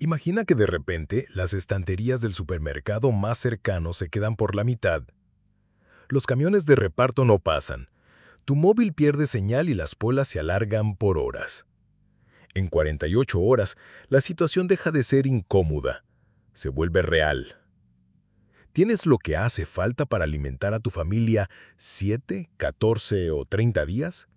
Imagina que de repente las estanterías del supermercado más cercano se quedan por la mitad. Los camiones de reparto no pasan. Tu móvil pierde señal y las colas se alargan por horas. En 48 horas, la situación deja de ser incómoda. Se vuelve real. ¿Tienes lo que hace falta para alimentar a tu familia 7, 14 o 30 días?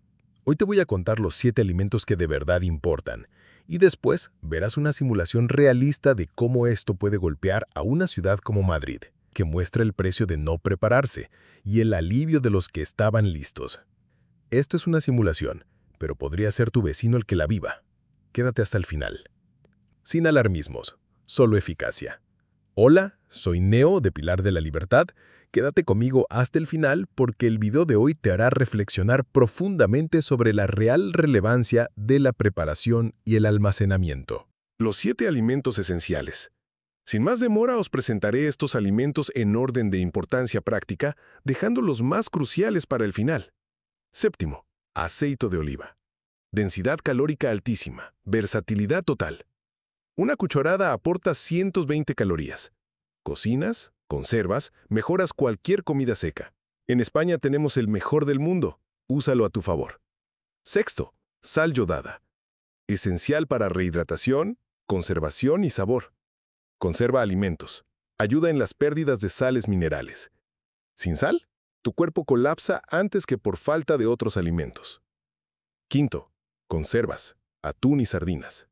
Hoy te voy a contar los 7 alimentos que de verdad importan, y después verás una simulación realista de cómo esto puede golpear a una ciudad como Madrid, que muestra el precio de no prepararse y el alivio de los que estaban listos. Esto es una simulación, pero podría ser tu vecino el que la viva. Quédate hasta el final. Sin alarmismos, solo eficacia. Hola, soy Neo de Pilar de la Libertad. Quédate conmigo hasta el final porque el video de hoy te hará reflexionar profundamente sobre la real relevancia de la preparación y el almacenamiento. Los 7 alimentos esenciales. Sin más demora os presentaré estos alimentos en orden de importancia práctica, dejando los más cruciales para el final. Séptimo, aceite de oliva. Densidad calórica altísima, versatilidad total. Una cucharada aporta 120 calorías. Cocinas, conservas, mejoras cualquier comida seca. En España tenemos el mejor del mundo. Úsalo a tu favor. Sexto, sal yodada. Esencial para rehidratación, conservación y sabor. Conserva alimentos. Ayuda en las pérdidas de sales minerales. Sin sal, tu cuerpo colapsa antes que por falta de otros alimentos. Quinto, conservas, atún y sardinas.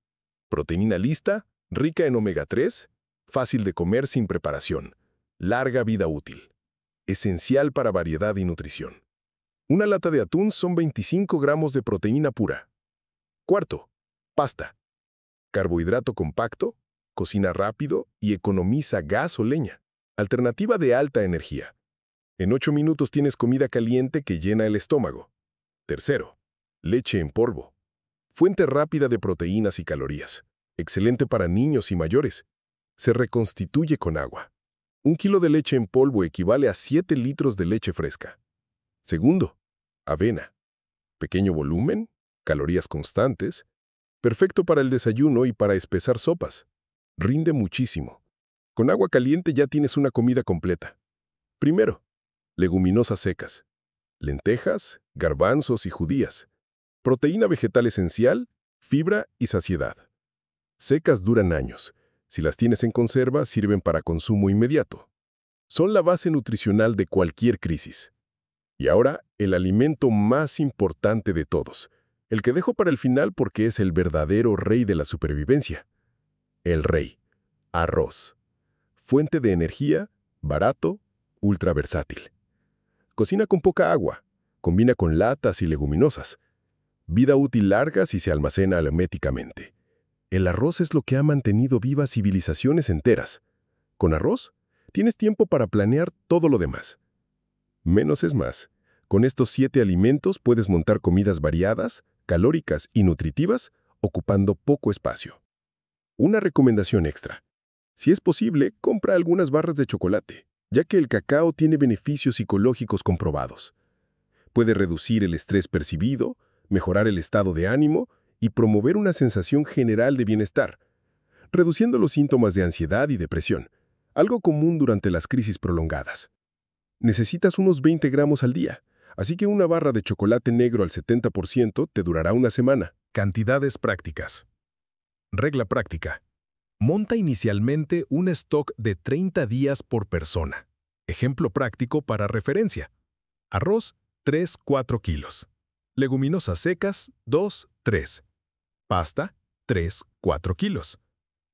Proteína lista, rica en omega 3, fácil de comer sin preparación, larga vida útil. Esencial para variedad y nutrición. Una lata de atún son 25 gramos de proteína pura. Cuarto, pasta. Carbohidrato compacto, cocina rápido y economiza gas o leña. Alternativa de alta energía. En 8 minutos tienes comida caliente que llena el estómago. Tercero, leche en polvo. Fuente rápida de proteínas y calorías. Excelente para niños y mayores. Se reconstituye con agua. 1 kilo de leche en polvo equivale a 7 litros de leche fresca. Segundo, avena. Pequeño volumen, calorías constantes. Perfecto para el desayuno y para espesar sopas. Rinde muchísimo. Con agua caliente ya tienes una comida completa. Primero, leguminosas secas. Lentejas, garbanzos y judías. Proteína vegetal esencial, fibra y saciedad. Secas duran años. Si las tienes en conserva, sirven para consumo inmediato. Son la base nutricional de cualquier crisis. Y ahora, el alimento más importante de todos. El que dejo para el final porque es el verdadero rey de la supervivencia. El rey. Arroz. Fuente de energía, barato, ultra versátil. Cocina con poca agua. Combina con latas y leguminosas. Vida útil larga si se almacena herméticamente. El arroz es lo que ha mantenido vivas civilizaciones enteras. Con arroz, tienes tiempo para planear todo lo demás. Menos es más. Con estos 7 alimentos puedes montar comidas variadas, calóricas y nutritivas, ocupando poco espacio. Una recomendación extra. Si es posible, compra algunas barras de chocolate, ya que el cacao tiene beneficios psicológicos comprobados. Puede reducir el estrés percibido, mejorar el estado de ánimo y promover una sensación general de bienestar, reduciendo los síntomas de ansiedad y depresión, algo común durante las crisis prolongadas. Necesitas unos 20 gramos al día, así que una barra de chocolate negro al 70% te durará una semana. Cantidades prácticas. Regla práctica. Monta inicialmente un stock de 30 días por persona. Ejemplo práctico para referencia. Arroz, 3-4 kilos. Leguminosas secas, 2-3. Pasta, 3-4 kilos.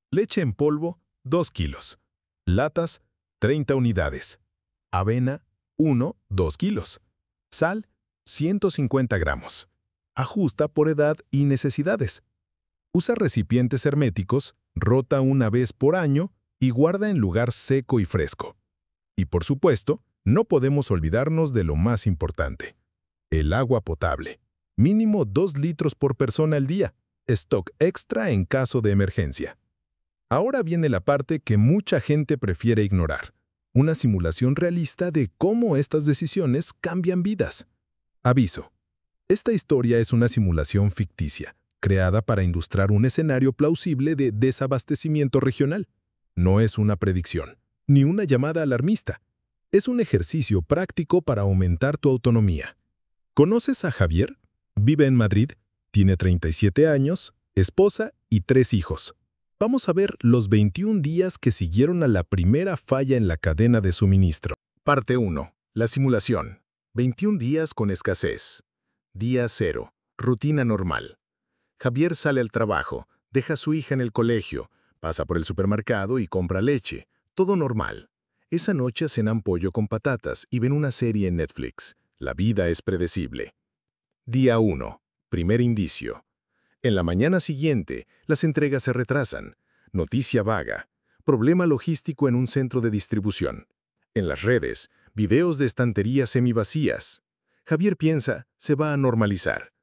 Leche en polvo, 2 kilos. Latas, 30 unidades. Avena, 1-2 kilos. Sal, 150 gramos. Ajusta por edad y necesidades. Usa recipientes herméticos, rota una vez por año y guarda en lugar seco y fresco. Y por supuesto, no podemos olvidarnos de lo más importante. El agua potable. Mínimo 2 litros por persona al día. Stock extra en caso de emergencia. Ahora viene la parte que mucha gente prefiere ignorar. Una simulación realista de cómo estas decisiones cambian vidas. Aviso. Esta historia es una simulación ficticia. creada para ilustrar un escenario plausible de desabastecimiento regional. No es una predicción, ni una llamada alarmista. Es un ejercicio práctico para aumentar tu autonomía. ¿Conoces a Javier? Vive en Madrid, tiene 37 años, esposa y 3 hijos. Vamos a ver los 21 días que siguieron a la primera falla en la cadena de suministro. Parte 1. La simulación. 21 días con escasez. Día 0. Rutina normal. Javier sale al trabajo, deja a su hija en el colegio, pasa por el supermercado y compra leche. Todo normal. Esa noche cenan pollo con patatas y ven una serie en Netflix. La vida es predecible. Día 1. Primer indicio. En la mañana siguiente, las entregas se retrasan. Noticia vaga. Problema logístico en un centro de distribución. En las redes, videos de estanterías semivacías. Javier piensa, se va a normalizar.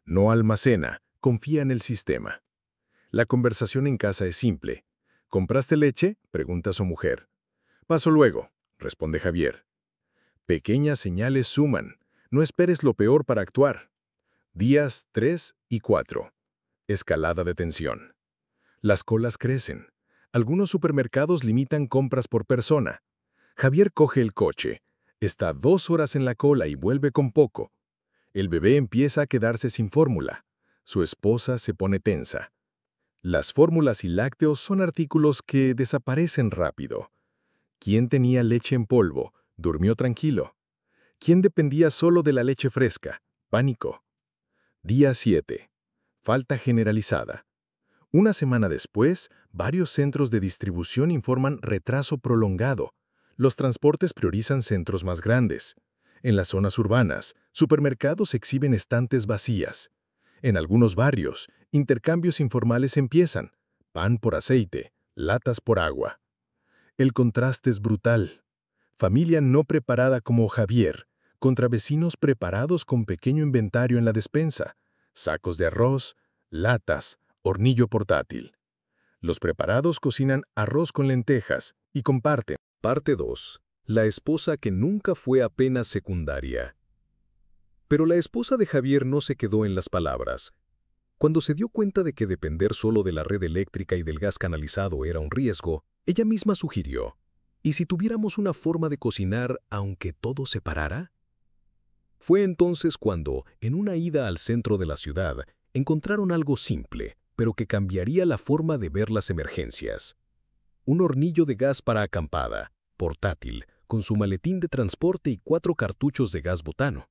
No almacena, confía en el sistema. La conversación en casa es simple. ¿Compraste leche?, pregunta su mujer. Paso luego, responde Javier. Pequeñas señales suman. No esperes lo peor para actuar. Días 3 y 4. Escalada de tensión. Las colas crecen. Algunos supermercados limitan compras por persona. Javier coge el coche. Está 2 horas en la cola y vuelve con poco. El bebé empieza a quedarse sin fórmula. Su esposa se pone tensa. Las fórmulas y lácteos son artículos que desaparecen rápido. ¿Quién tenía leche en polvo? Durmió tranquilo. ¿Quién dependía solo de la leche fresca? Pánico. Día 7. Falta generalizada. Una semana después, varios centros de distribución informan retraso prolongado. Los transportes priorizan centros más grandes. En las zonas urbanas, supermercados exhiben estantes vacías. En algunos barrios, intercambios informales empiezan. Pan por aceite, latas por agua. El contraste es brutal. Familia no preparada como Javier, contra vecinos preparados con pequeño inventario en la despensa, sacos de arroz, latas, hornillo portátil. Los preparados cocinan arroz con lentejas y comparten. Parte 2. La esposa que nunca fue apenas secundaria. Pero la esposa de Javier no se quedó en las palabras. Cuando se dio cuenta de que depender solo de la red eléctrica y del gas canalizado era un riesgo, ella misma sugirió: ¿y si tuviéramos una forma de cocinar aunque todo se parara? Fue entonces cuando, en una ida al centro de la ciudad, encontraron algo simple, pero que cambiaría la forma de ver las emergencias. Un hornillo de gas para acampada, portátil, con su maletín de transporte y 4 cartuchos de gas butano.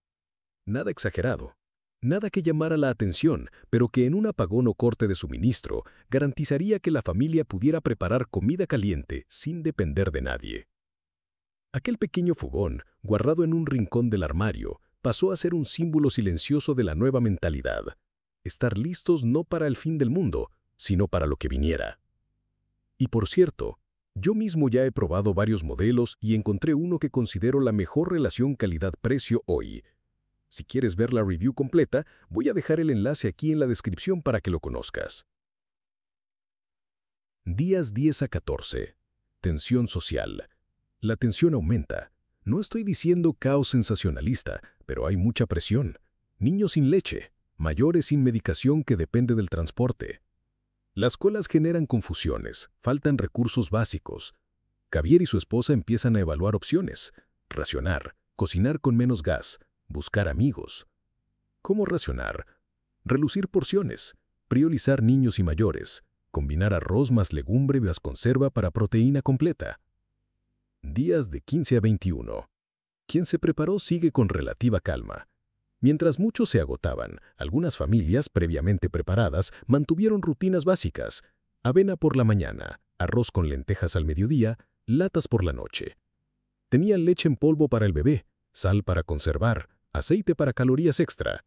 Nada exagerado. Nada que llamara la atención, pero que en un apagón o corte de suministro garantizaría que la familia pudiera preparar comida caliente sin depender de nadie. Aquel pequeño fogón, guardado en un rincón del armario, pasó a ser un símbolo silencioso de la nueva mentalidad. Estar listos no para el fin del mundo, sino para lo que viniera. Y por cierto, yo mismo ya he probado varios modelos y encontré uno que considero la mejor relación calidad-precio hoy. Si quieres ver la review completa, voy a dejar el enlace aquí en la descripción para que lo conozcas. Días 10 a 14. Tensión social. La tensión aumenta. No estoy diciendo caos sensacionalista, pero hay mucha presión. Niños sin leche, mayores sin medicación que depende del transporte. Las colas generan confusiones, faltan recursos básicos. Javier y su esposa empiezan a evaluar opciones: racionar, cocinar con menos gas, buscar amigos. ¿Cómo racionar? Reducir porciones, priorizar niños y mayores, combinar arroz más legumbre más conserva para proteína completa. Días de 15 a 21. Quien se preparó sigue con relativa calma. Mientras muchos se agotaban, algunas familias previamente preparadas mantuvieron rutinas básicas: avena por la mañana, arroz con lentejas al mediodía, latas por la noche. Tenían leche en polvo para el bebé, sal para conservar, aceite para calorías extra.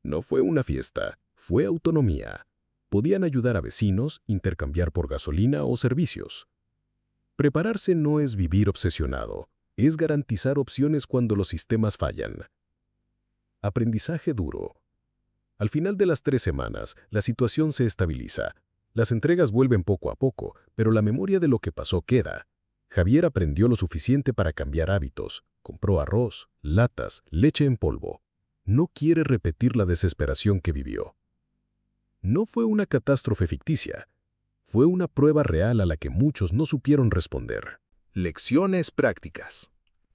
No fue una fiesta, fue autonomía. Podían ayudar a vecinos, intercambiar por gasolina o servicios. Prepararse no es vivir obsesionado, es garantizar opciones cuando los sistemas fallan. Aprendizaje duro. Al final de las 3 semanas, la situación se estabiliza. Las entregas vuelven poco a poco, pero la memoria de lo que pasó queda. Javier aprendió lo suficiente para cambiar hábitos. Compró arroz, latas, leche en polvo. No quiere repetir la desesperación que vivió. No fue una catástrofe ficticia, fue una prueba real a la que muchos no supieron responder. Lecciones prácticas.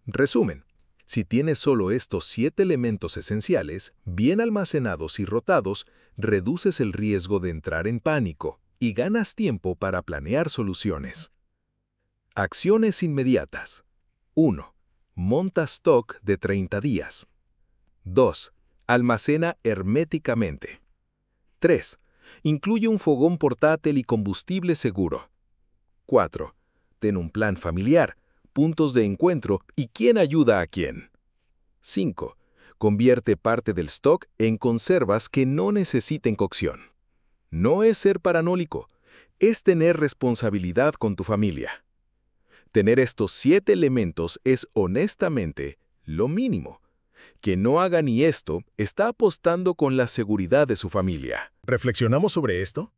Resumen. Si tienes solo estos 7 elementos esenciales, bien almacenados y rotados, reduces el riesgo de entrar en pánico y ganas tiempo para planear soluciones. Acciones inmediatas. 1. Monta stock de 30 días. 2. Almacena herméticamente. 3. Incluye un fogón portátil y combustible seguro. 4. Ten un plan familiar, puntos de encuentro y quién ayuda a quién. 5. Convierte parte del stock en conservas que no necesiten cocción. No es ser paranoico, es tener responsabilidad con tu familia. Tener estos 7 elementos es honestamente lo mínimo. Quien no haga ni esto está apostando con la seguridad de su familia. ¿Reflexionamos sobre esto?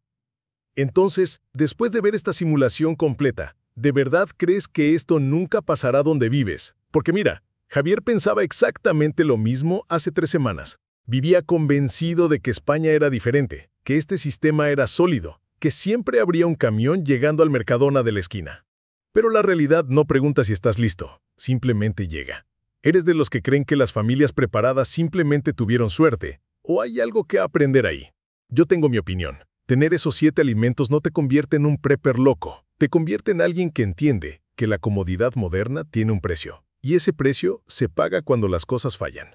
Entonces, después de ver esta simulación completa, ¿de verdad crees que esto nunca pasará donde vives? Porque mira, Javier pensaba exactamente lo mismo hace 3 semanas. Vivía convencido de que España era diferente, que este sistema era sólido, que siempre habría un camión llegando al Mercadona de la esquina. Pero la realidad no pregunta si estás listo, simplemente llega. ¿Eres de los que creen que las familias preparadas simplemente tuvieron suerte? ¿O hay algo que aprender ahí? Yo tengo mi opinión. Tener esos 7 alimentos no te convierte en un prepper loco. Te convierte en alguien que entiende que la comodidad moderna tiene un precio. Y ese precio se paga cuando las cosas fallan.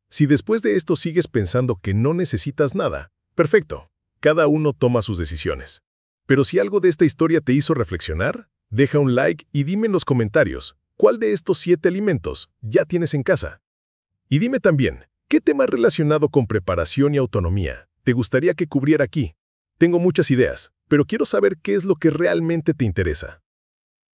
Si después de esto sigues pensando que no necesitas nada, perfecto. Cada uno toma sus decisiones. Pero si algo de esta historia te hizo reflexionar, deja un like y dime en los comentarios cuál de estos 7 alimentos ya tienes en casa. Y dime también, ¿qué tema relacionado con preparación y autonomía te gustaría que cubriera aquí? Tengo muchas ideas, pero quiero saber qué es lo que realmente te interesa.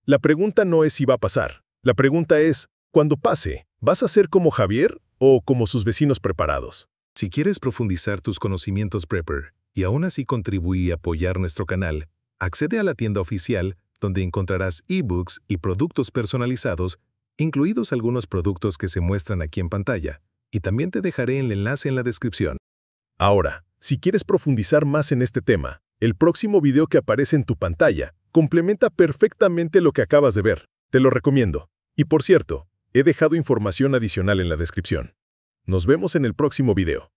La pregunta no es si va a pasar. La pregunta es, cuando pase, ¿vas a ser como Javier o como sus vecinos preparados? Si quieres profundizar tus conocimientos Prepper y aún así contribuir y apoyar nuestro canal, accede a la tienda oficial donde encontrarás ebooks y productos personalizados, incluidos algunos productos que se muestran aquí en pantalla, y también te dejaré el enlace en la descripción. Ahora, si quieres profundizar más en este tema, el próximo video que aparece en tu pantalla complementa perfectamente lo que acabas de ver. Te lo recomiendo. Y por cierto, he dejado información adicional en la descripción. Nos vemos en el próximo video.